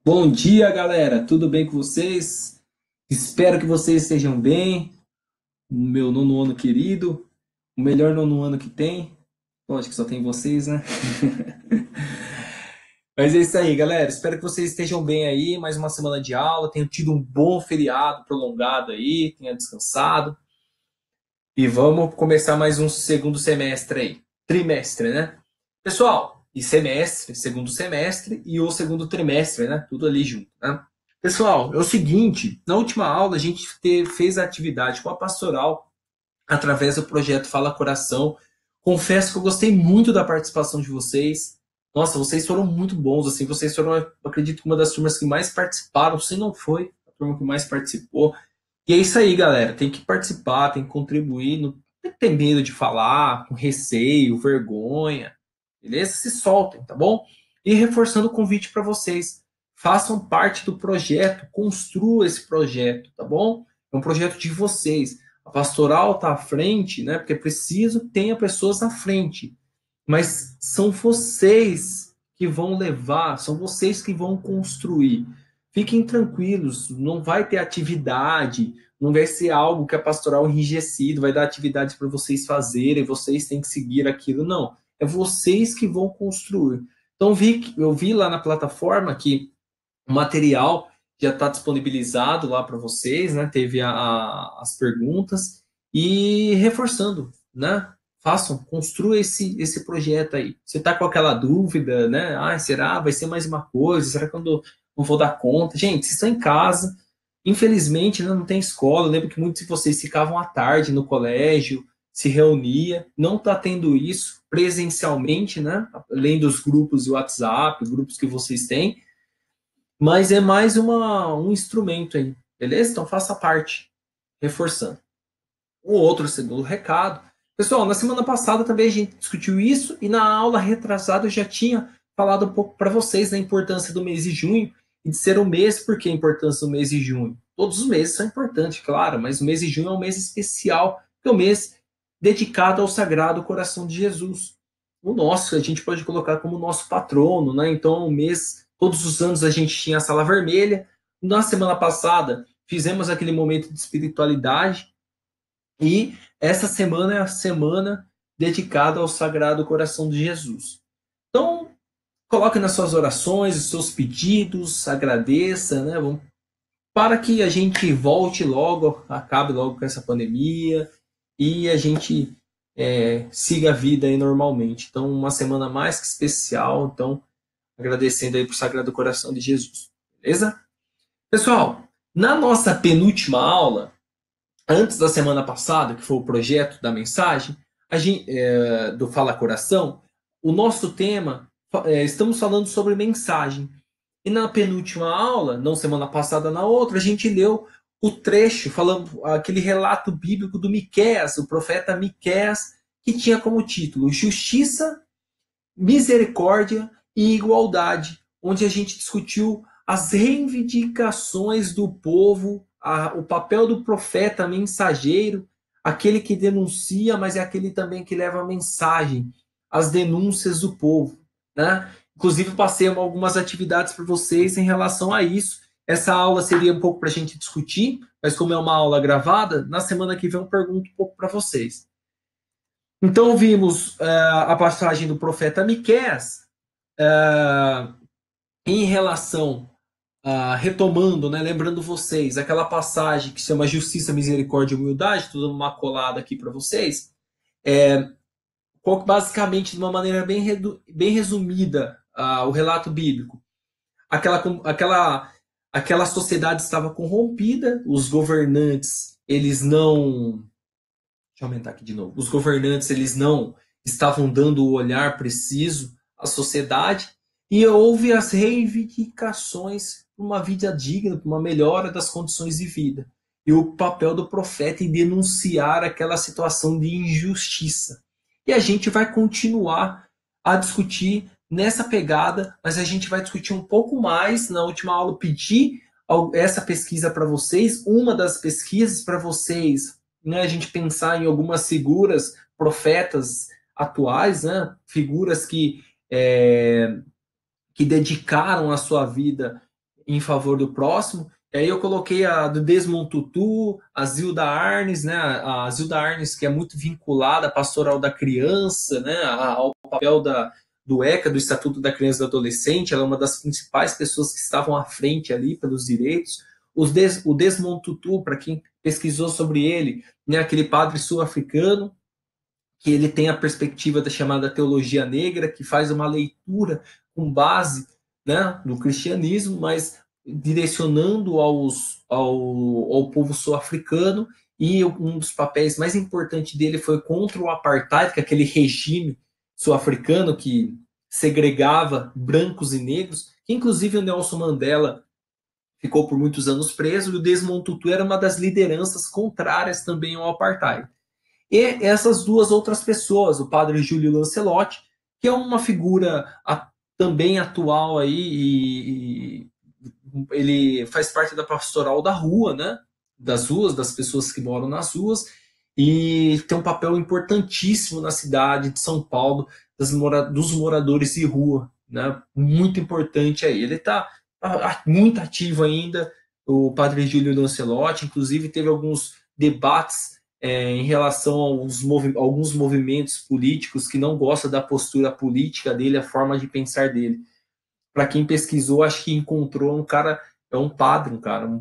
Bom dia, galera. Tudo bem com vocês? Espero que vocês estejam bem. O meu nono ano querido, o melhor nono ano que tem. Lógico que só tem vocês, né? Mas é isso aí, galera. Espero que vocês estejam bem aí. Mais uma semana de aula. Tenham tido um bom feriado prolongado aí. Tenham descansado. E vamos começar mais um segundo semestre aí. Trimestre, né? Pessoal, e semestre, segundo semestre e o segundo trimestre, né? Tudo ali junto, né? Pessoal, é o seguinte, na última aula a gente fez a atividade com a pastoral através do projeto Fala Coração. Confesso que eu gostei muito da participação de vocês. Nossa, vocês foram muito bons, assim, vocês foram, eu acredito, uma das turmas que mais participaram, se não foi a turma que mais participou. E é isso aí, galera, tem que participar, tem que contribuir, não tem que ter medo de falar, com receio, vergonha, beleza? Se soltem, tá bom? E reforçando o convite para vocês, façam parte do projeto, construam esse projeto, tá bom? É um projeto de vocês. A pastoral está à frente, né? Porque é preciso que tenha pessoas à frente. Mas são vocês que vão levar, são vocês que vão construir. Fiquem tranquilos, não vai ter atividade, não vai ser algo que a pastoral enrijecido vai dar atividades para vocês fazerem, vocês têm que seguir aquilo, não. É vocês que vão construir. Então eu vi lá na plataforma que o material já está disponibilizado lá para vocês, né? Teve as perguntas e reforçando, né? Façam, construam esse projeto aí. Você está com aquela dúvida, né? Ah, será? Vai ser mais uma coisa? Será que eu não vou dar conta? Gente, vocês estão em casa. Infelizmente, né, não tem escola. Eu lembro que muitos de vocês ficavam à tarde no colégio, se reunia. Não está tendo isso presencialmente, né? Além dos grupos de WhatsApp, grupos que vocês têm, mas é mais um instrumento aí, beleza? Então faça parte, reforçando. O outro segundo recado. Pessoal, na semana passada também a gente discutiu isso e na aula retrasada eu já tinha falado um pouco para vocês da importância do mês de junho e de ser um mês, por que a importância do mês de junho? Todos os meses são importantes, claro, mas o mês de junho é um mês especial, que é um mês dedicado ao Sagrado Coração de Jesus. O nosso, a gente pode colocar como nosso patrono, né? Então, o mês, todos os anos a gente tinha a sala vermelha. Na semana passada, fizemos aquele momento de espiritualidade e essa semana é a semana dedicada ao Sagrado Coração de Jesus. Então, coloque nas suas orações os seus pedidos, agradeça, né? Para que a gente volte logo, acabe logo com essa pandemia e a gente siga a vida aí normalmente. Então, uma semana mais que especial, então, agradecendo aí para o Sagrado Coração de Jesus. Beleza? Pessoal, na nossa penúltima aula, antes da semana passada, que foi o projeto da mensagem, do Fala Coração, o nosso tema, estamos falando sobre mensagem. E na penúltima aula, não semana passada, na outra, a gente leu o trecho, falando aquele relato bíblico do Miqueias, o profeta Miqueias, que tinha como título Justiça, Misericórdia e Igualdade, onde a gente discutiu as reivindicações do povo, o papel do profeta mensageiro, aquele que denuncia, mas é aquele também que leva a mensagem, as denúncias do povo, né? Inclusive, passei algumas atividades para vocês em relação a isso. Essa aula seria um pouco para a gente discutir, mas como é uma aula gravada, na semana que vem eu pergunto um pouco para vocês. Então, vimos a passagem do profeta Miqueias em relação, retomando, né, lembrando vocês, aquela passagem que se chama Justiça, Misericórdia e Humildade, estou dando uma colada aqui para vocês, basicamente, de uma maneira bem resumida, o relato bíblico. Aquela sociedade estava corrompida, os governantes, eles não. Deixa eu aumentar aqui de novo. Os governantes, eles não estavam dando o olhar preciso à sociedade e houve as reivindicações para uma vida digna, para uma melhora das condições de vida. E o papel do profeta em denunciar aquela situação de injustiça. E a gente vai continuar a discutir nessa pegada, mas a gente vai discutir um pouco mais. Na última aula, eu pedi essa pesquisa para vocês, uma das pesquisas para vocês, né, a gente pensar em algumas figuras, profetas atuais, né, figuras que dedicaram a sua vida em favor do próximo. E aí eu coloquei a do Desmond Tutu, a Zilda Arnes, né? A Zilda Arnes, que é muito vinculada à pastoral da criança, né? Ao papel do ECA, do Estatuto da Criança e do Adolescente. Ela é uma das principais pessoas que estavam à frente ali pelos direitos. O Desmond Tutu, para quem pesquisou sobre ele, né? Aquele padre sul-africano, que ele tem a perspectiva da chamada teologia negra, que faz uma leitura com base, né, no cristianismo, mas direcionando ao povo sul-africano, e um dos papéis mais importantes dele foi contra o apartheid, que é aquele regime sul-africano que segregava brancos e negros, que inclusive o Nelson Mandela ficou por muitos anos preso, e o Desmond Tutu era uma das lideranças contrárias também ao apartheid. E essas duas outras pessoas, o padre Júlio Lancelotti, que é uma figura também atual aí, e ele faz parte da pastoral da rua, né? Das ruas, das pessoas que moram nas ruas, e tem um papel importantíssimo na cidade de São Paulo, dos moradores de rua, né? Muito importante aí. Ele está muito ativo ainda, o padre Júlio Lancelotti, inclusive teve alguns debates em relação alguns movimentos políticos que não gostam da postura política dele, a forma de pensar dele. Para quem pesquisou, acho que encontrou um cara, é um padre,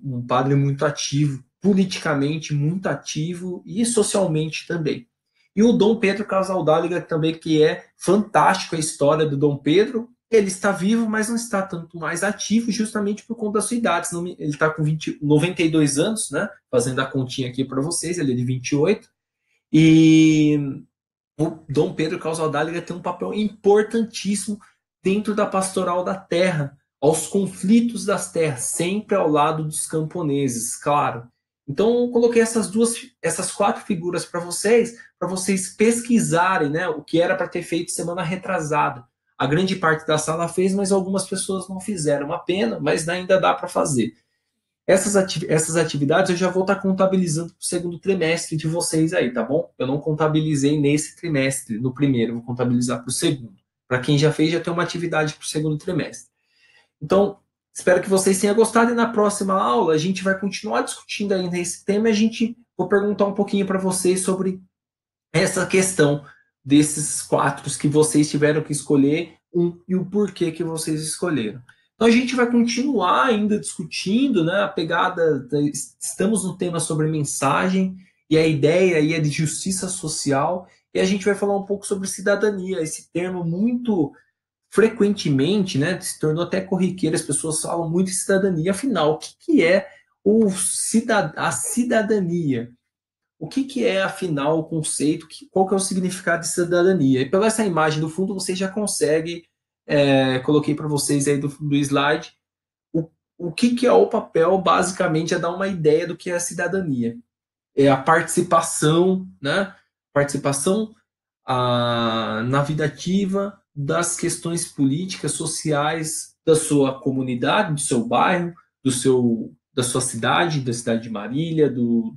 um padre muito ativo, politicamente muito ativo e socialmente também. E o Dom Pedro Casaldáliga também, que é fantástico a história do Dom Pedro. Ele está vivo, mas não está tanto mais ativo, justamente por conta da sua idade. Ele está com 92 anos, né? Fazendo a continha aqui para vocês, ele é de 28. E o Dom Pedro Casaldáliga tem um papel importantíssimo dentro da pastoral da terra, aos conflitos das terras, sempre ao lado dos camponeses, claro. Então, eu coloquei essas 4 figuras para vocês pesquisarem, né, o que era para ter feito semana retrasada. A grande parte da sala fez, mas algumas pessoas não fizeram. Uma pena, mas ainda dá para fazer. Essas atividades eu já vou estar contabilizando para o segundo trimestre de vocês aí, tá bom? Eu não contabilizei nesse trimestre, no primeiro, vou contabilizar para o segundo. Para quem já fez, já tem uma atividade para o segundo trimestre. Então, espero que vocês tenham gostado, e na próxima aula a gente vai continuar discutindo ainda esse tema, e vou perguntar um pouquinho para vocês sobre essa questão desses 4 que vocês tiveram que escolher e o porquê que vocês escolheram. Então a gente vai continuar ainda discutindo, né, a pegada, estamos no tema sobre mensagem, e a ideia aí é de justiça social, e a gente vai falar um pouco sobre cidadania, esse termo muito frequentemente, né, se tornou até corriqueiro, as pessoas falam muito de cidadania. Afinal, o que é a cidadania? O que é, afinal, o conceito? Qual que é o significado de cidadania? E pela essa imagem do fundo, você já consegue, coloquei para vocês aí do slide, o que é o papel, basicamente, é dar uma ideia do que é a cidadania. É a participação, né? Participação na vida ativa das questões políticas, sociais da sua comunidade, do seu bairro, da sua cidade, da cidade de Marília, do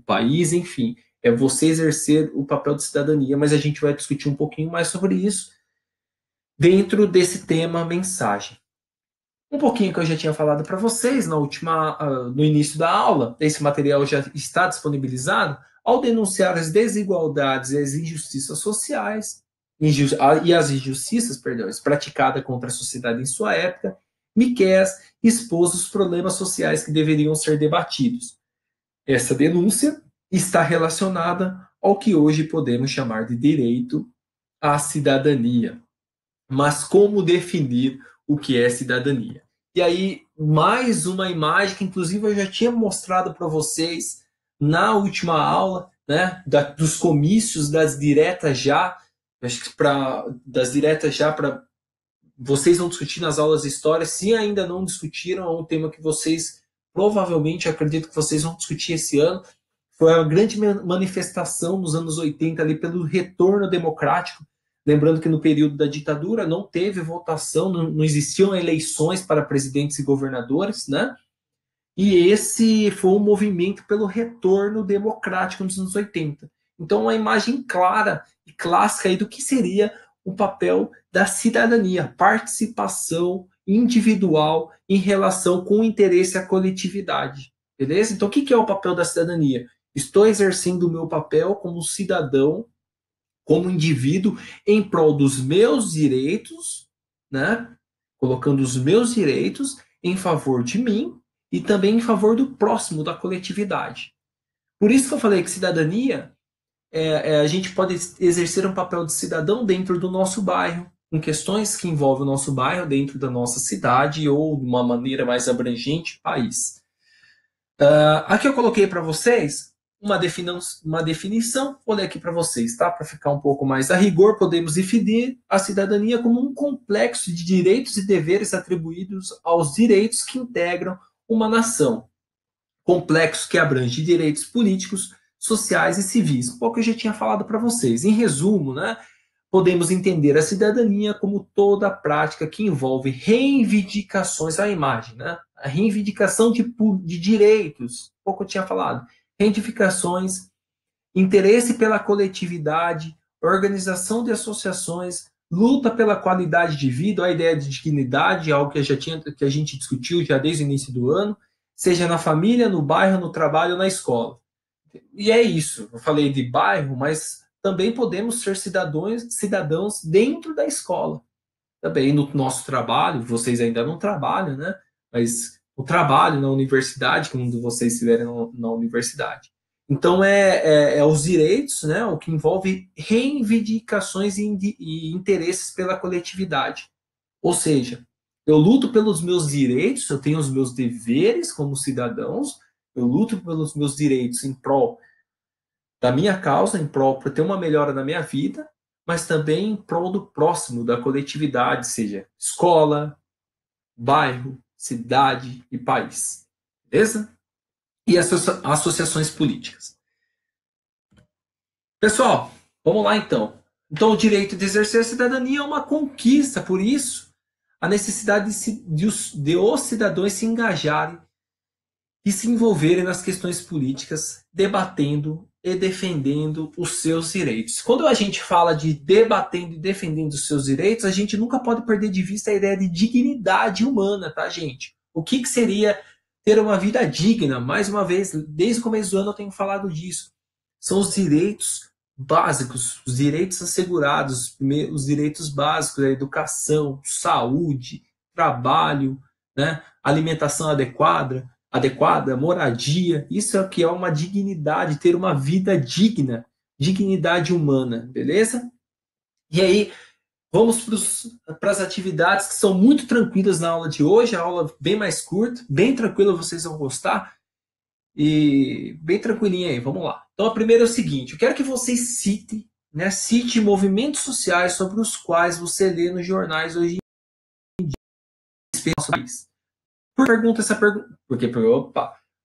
país, enfim. É você exercer o papel de cidadania, mas a gente vai discutir um pouquinho mais sobre isso dentro desse tema mensagem. Um pouquinho que eu já tinha falado para vocês no início da aula, esse material já está disponibilizado. Ao denunciar as desigualdades e as injustiças sociais, e as injustiças, praticadas contra a sociedade em sua época, Miqueias expôs os problemas sociais que deveriam ser debatidos. Essa denúncia está relacionada ao que hoje podemos chamar de direito à cidadania. Mas como definir o que é cidadania? E aí, mais uma imagem que, inclusive, eu já tinha mostrado para vocês na última aula, né, dos comícios das diretas já, acho que das diretas já para vocês vão discutir nas aulas de história. Se ainda não discutiram, é um tema que vocês provavelmente, acredito que vocês vão discutir esse ano. Foi uma grande manifestação nos anos 80 ali pelo retorno democrático. Lembrando que no período da ditadura não teve votação, não existiam eleições para presidentes e governadores, né? E esse foi um movimento pelo retorno democrático nos anos 80. Então, uma imagem clara e clássica aí do que seria o papel da cidadania, participação individual em relação com o interesse à coletividade. Beleza? Então, o que é o papel da cidadania? Estou exercendo o meu papel como cidadão, como indivíduo, em prol dos meus direitos, né? Colocando os meus direitos em favor de mim e também em favor do próximo, da coletividade. Por isso que eu falei que cidadania, a gente pode exercer um papel de cidadão dentro do nosso bairro, com questões que envolvem o nosso bairro, dentro da nossa cidade ou, de uma maneira mais abrangente, país. Aqui eu coloquei para vocês uma definição, vou ler aqui para vocês, tá? Para ficar um pouco mais a rigor, podemos definir a cidadania como um complexo de direitos e deveres atribuídos aos direitos que integram uma nação. Complexo que abrange direitos políticos, sociais e civis. Um pouco que eu já tinha falado para vocês. Em resumo, né, podemos entender a cidadania como toda a prática que envolve reivindicações à imagem, né? A reivindicação de direitos, um pouco eu tinha falado, reivindicações, interesse pela coletividade, organização de associações, luta pela qualidade de vida, a ideia de dignidade, algo que a gente discutiu já desde o início do ano, seja na família, no bairro, no trabalho, na escola. E é isso. Eu falei de bairro, mas também podemos ser cidadãos dentro da escola. Também no nosso trabalho, vocês ainda não trabalham, né? Mas o trabalho na universidade, quando vocês estiverem na universidade. Então, os direitos, né? O que envolve reivindicações e interesses pela coletividade. Ou seja, eu luto pelos meus direitos, eu tenho os meus deveres como cidadãos, eu luto pelos meus direitos em prol da minha causa, em prol para ter uma melhora na minha vida, mas também em prol do próximo, da coletividade, seja escola, bairro, cidade e país. Beleza? E associações políticas. Pessoal, vamos lá então. Então, o direito de exercer a cidadania é uma conquista, por isso, a necessidade de os cidadãos se engajarem e se envolverem nas questões políticas, debatendo e defendendo os seus direitos. Quando a gente fala de debatendo e defendendo os seus direitos, a gente nunca pode perder de vista a ideia de dignidade humana, tá, gente? O que seria ter uma vida digna? Mais uma vez, desde o começo do ano eu tenho falado disso. São os direitos básicos, os direitos assegurados, os direitos básicos, a educação, saúde, trabalho, né? Alimentação adequada, moradia, isso é o que é uma dignidade, ter uma vida digna, dignidade humana, beleza? E aí, vamos para as atividades que são muito tranquilas na aula de hoje, a aula bem mais curta, bem tranquila, vocês vão gostar, e bem tranquilinha aí, vamos lá. Então, a primeira é o seguinte, eu quero que vocês cite movimentos sociais sobre os quais você lê nos jornais hoje em dia.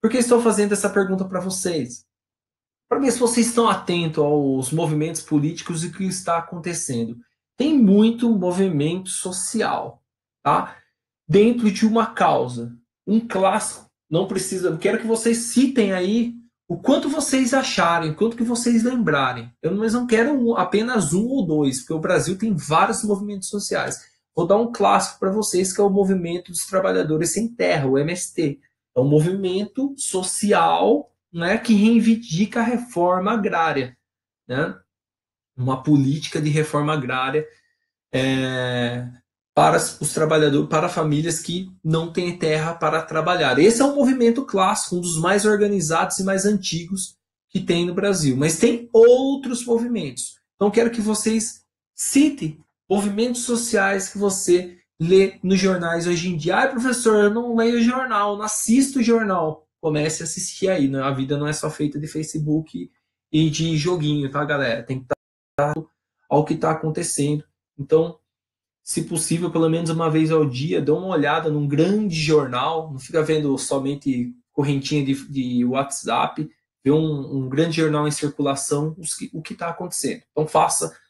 Por que estou fazendo essa pergunta para vocês? Para ver se vocês estão atentos aos movimentos políticos e o que está acontecendo. Tem muito movimento social, tá? Dentro de uma causa. Um clássico, não precisa, quero que vocês citem aí o quanto vocês acharem, o quanto que vocês lembrarem. Mas não quero apenas um ou dois, porque o Brasil tem vários movimentos sociais. Vou dar um clássico para vocês, que é o Movimento dos Trabalhadores Sem Terra, o MST. É um movimento social, né, que reivindica a reforma agrária, né? Uma política de reforma agrária para os trabalhadores, para famílias que não têm terra para trabalhar. Esse é um movimento clássico, um dos mais organizados e mais antigos que tem no Brasil. Mas tem outros movimentos. Então, quero que vocês citem movimentos sociais que você lê nos jornais hoje em dia. Professor, eu não leio jornal, não assisto jornal. Comece a assistir aí. Né? A vida não é só feita de Facebook e de joguinho, tá, galera? Tem que estar ao que está acontecendo. Então, se possível, pelo menos uma vez ao dia, dê uma olhada num grande jornal. Não fica vendo somente correntinha de WhatsApp. Vê um grande jornal em circulação, o que está acontecendo. Então,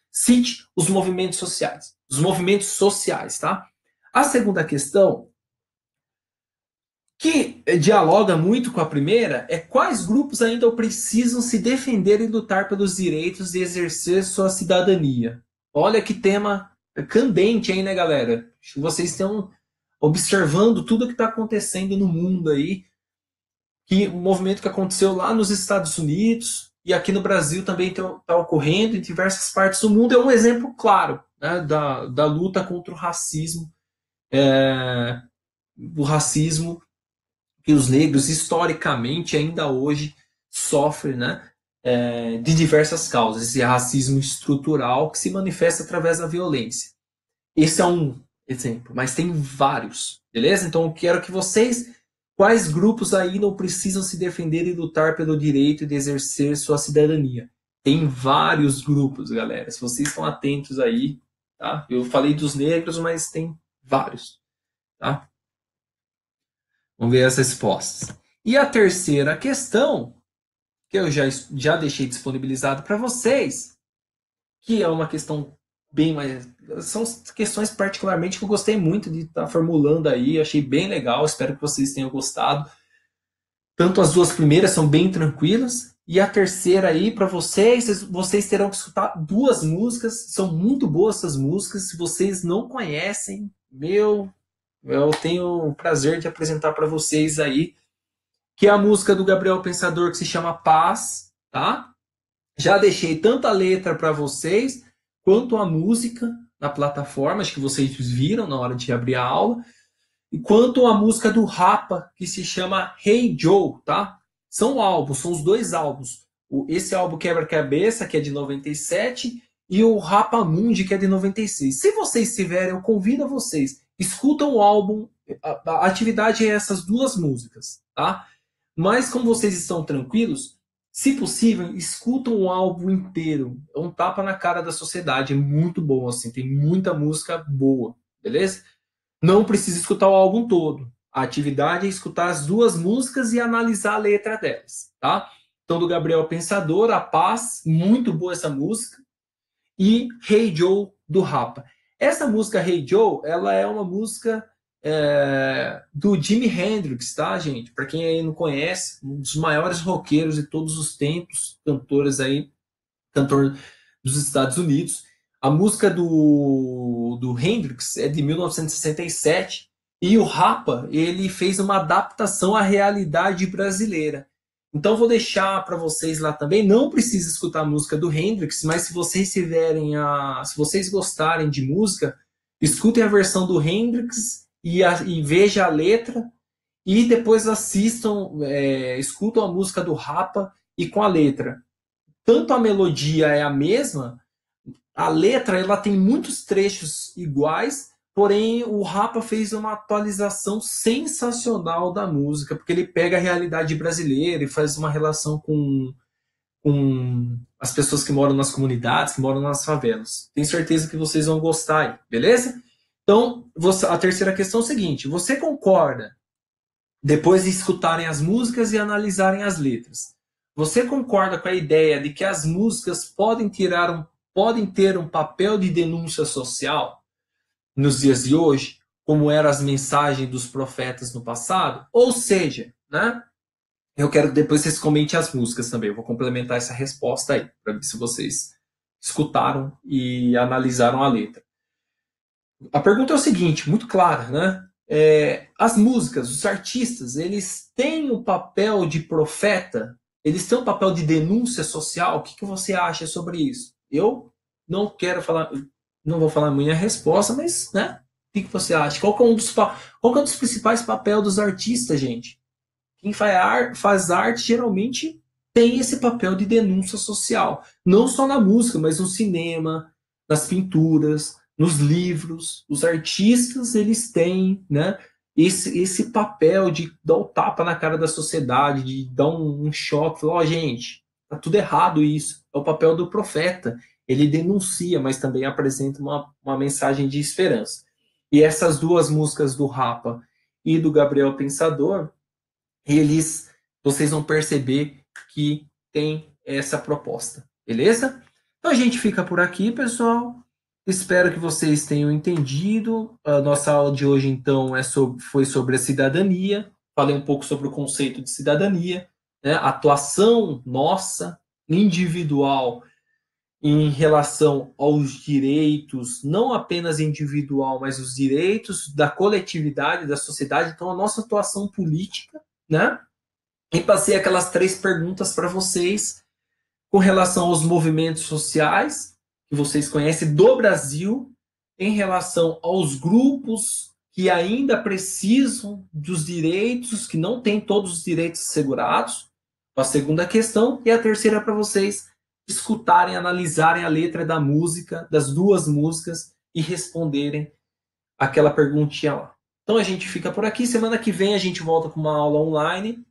cite os movimentos sociais. Os movimentos sociais, tá? A segunda questão, que dialoga muito com a primeira, é quais grupos ainda precisam se defender e lutar pelos direitos e exercer sua cidadania. Olha que tema candente aí, né, galera? Vocês estão observando tudo que está acontecendo no mundo aí, que o movimento que aconteceu lá nos Estados Unidos e aqui no Brasil também está ocorrendo em diversas partes do mundo. É um exemplo claro, né, da luta contra o racismo, o racismo que os negros historicamente ainda hoje sofrem, né, de diversas causas, esse racismo estrutural que se manifesta através da violência. Esse é um exemplo, mas tem vários, beleza? Então eu quero que vocês, quais grupos aí não precisam se defender e lutar pelo direito de exercer sua cidadania? Tem vários grupos, galera. Se vocês estão atentos aí, tá? Eu falei dos negros, mas tem vários, tá? Vamos ver as respostas. E a terceira questão, que eu já deixei disponibilizado para vocês, que é uma questão bem mais. São questões particularmente que eu gostei muito de estar formulando aí, achei bem legal, espero que vocês tenham gostado. Tanto as duas primeiras são bem tranquilas, e a terceira aí, para vocês terão que escutar duas músicas, são muito boas essas músicas, se vocês não conhecem, eu tenho o prazer de apresentar para vocês aí, que é a música do Gabriel Pensador, que se chama Paz, tá? Já deixei tanto a letra para vocês, quanto a música na plataforma, acho que vocês viram na hora de abrir a aula, e quanto a música do Rapa, que se chama Hey Joe, tá? São álbuns, são os dois álbuns. Esse álbum Quebra-Cabeça, que é de 97, e o Rapa Mundi, que é de 96. Se vocês tiverem, eu convido a vocês, escutam o álbum, a atividade é essas duas músicas, tá? Mas como vocês estão tranquilos, se possível, escutam o álbum inteiro. É um tapa na cara da sociedade, é muito bom, assim, tem muita música boa, beleza? Não precisa escutar o álbum todo. A atividade é escutar as duas músicas e analisar a letra delas, tá? Então, do Gabriel Pensador, A Paz, muito boa essa música, e Hey Joe, do Rapa. Essa música Hey Joe, ela é uma música do Jimi Hendrix, tá, gente? Para quem aí não conhece, um dos maiores roqueiros de todos os tempos, cantor dos Estados Unidos. A música do Hendrix é de 1967 e o Rapa, ele fez uma adaptação à realidade brasileira. Então vou deixar para vocês lá também. Não precisa escutar a música do Hendrix, mas se vocês se vocês gostarem de música, escutem a versão do Hendrix e veja a letra e depois assistam, escutam a música do Rapa e com a letra. Tanto a melodia é a mesma, a letra ela tem muitos trechos iguais, porém o Rapa fez uma atualização sensacional da música, porque ele pega a realidade brasileira e faz uma relação com as pessoas que moram nas comunidades, que moram nas favelas. Tenho certeza que vocês vão gostar aí, beleza? Então, a terceira questão é o seguinte: você concorda, depois de escutarem as músicas e analisarem as letras, você concorda com a ideia de que as músicas podem ter um papel de denúncia social nos dias de hoje, como eram as mensagens dos profetas no passado? Ou seja, né? Eu quero que depois vocês comentem as músicas também. Eu vou complementar essa resposta aí, para ver se vocês escutaram e analisaram a letra. A pergunta é o seguinte, muito clara, né? As músicas, os artistas, eles têm um papel de profeta? Eles têm um papel de denúncia social? O que você acha sobre isso? Eu não quero falar, não vou falar a minha resposta, mas, né? O que você acha? Qual que é um dos principais papéis dos artistas, gente? Quem faz arte geralmente tem esse papel de denúncia social. Não só na música, mas no cinema, nas pinturas, nos livros. Os artistas, eles têm, né, esse papel de dar o tapa na cara da sociedade, de dar um choque. Falar, gente, tá tudo errado isso. É o papel do profeta. Ele denuncia, mas também apresenta uma mensagem de esperança. E essas duas músicas do Rapa e do Gabriel Pensador, vocês vão perceber que tem essa proposta, beleza? Então a gente fica por aqui, pessoal. Espero que vocês tenham entendido. A nossa aula de hoje, então, foi sobre a cidadania. Falei um pouco sobre o conceito de cidadania, né? A atuação nossa, individual, em relação aos direitos, não apenas individual, mas os direitos da coletividade, da sociedade, então a nossa atuação política, né? E passei aquelas 3 perguntas para vocês com relação aos movimentos sociais que vocês conhecem do Brasil, em relação aos grupos que ainda precisam dos direitos, que não têm todos os direitos assegurados, a segunda questão, e a terceira para vocês escutarem, analisarem a letra da música, das 2 músicas, e responderem aquela perguntinha lá. Então a gente fica por aqui, semana que vem a gente volta com uma aula online,